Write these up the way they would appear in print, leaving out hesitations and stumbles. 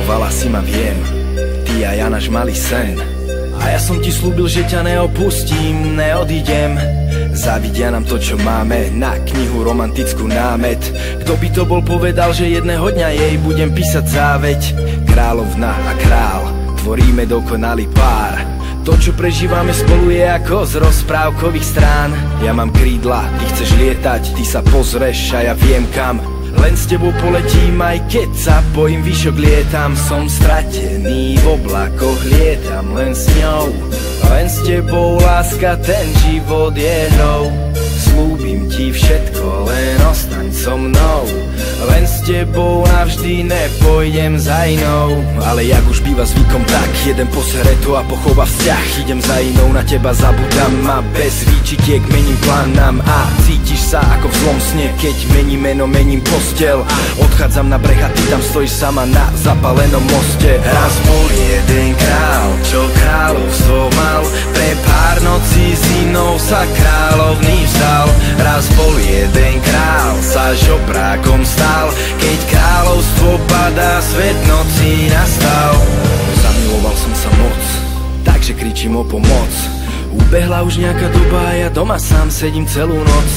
milovala si ma, viem, ty a ja náš malý sen. A ja som ti slúbil, že ťa neopustím, neodídem. Závidia nám to, čo máme, na knihu romantickú námet. Kto by to bol povedal, že jedného dňa jej budem písať záveď. Kráľovna a král, tvoríme dokonalý pár. To, čo prežívame spolu, je ako z rozprávkových strán. Ja mám krídla, ty chceš lietať, ty sa pozrieš a ja viem kam. Len s tebou poletím, aj keď sa bojím, výšok lietam. Som stratený, v oblakoch lietam len s ňou. Len s tebou, láska, ten život je hrou. Slúbim ti všetko, len ostaň so mnou. Len s tebou navždy, nepôjdem za inou. Ale jak už býva zvykom, tak jeden posere to a pochová vzťah. Idem za inou, na teba zabudám a bez výčitiek mením plán nám. A cítiš sa ako v zlom sne, keď mením meno, mením postel. Odchádzam na breh a ty tam stojíš sama na zapalenom moste. Raz bol jeden král, čo kráľovstvo mal. Pre pár nocí s inou sa kráľovný vzdal. Raz bol jeden král, sa žobrákom stal. Keď kráľovstvo padá, svet nocí nastal. Zamiloval som sa moc, takže kričím o pomoc. Ubehla už nejaká doba a ja doma sám sedím celú noc.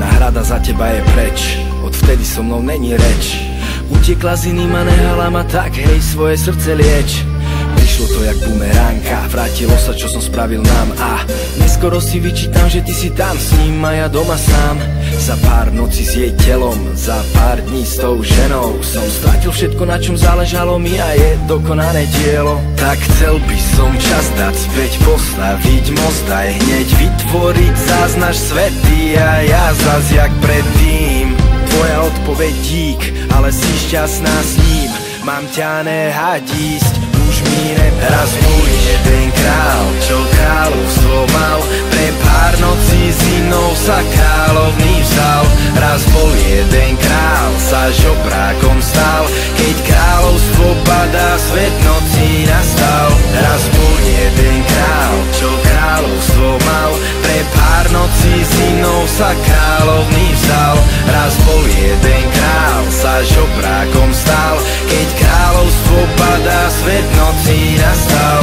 Náhrada za teba je preč, odvtedy so mnou není reč. Utiekla z iným a nehala ma, tak hej, svoje srdce lieč. Prišlo to jak bumeránka, vrátilo sa, čo som spravil nám. A neskoro si vyčítam, že ty si tam s ním a ja doma sám. Za pár nocí s jej telom, za pár dní s tou ženou som stratil všetko, na čom záležalo mi a je dokonané dielo. Tak chcel by som čas dať späť, postaviť most, aj hneď vytvoriť zás náš svety a ja zas jak predtým. Tvoja odpoveď dík, ale si šťastná s ním. Mám ťa nehať ísť, už mi raz bol jeden král, čo kráľovstvo mal. Pre pár nocí s inou sa kráľovný vzdal. Raz bol jeden král, sa žobrákom stal. Keď kráľovstvo padá, svet nocí nastal. Raz bol jeden král, čo kráľovstvo mal. Pre pár nocí s inou sa kráľovný vzdal. Raz bol jeden král, sa žobrákom stal. Keď kráľovstvo padá, svet nocí nastal.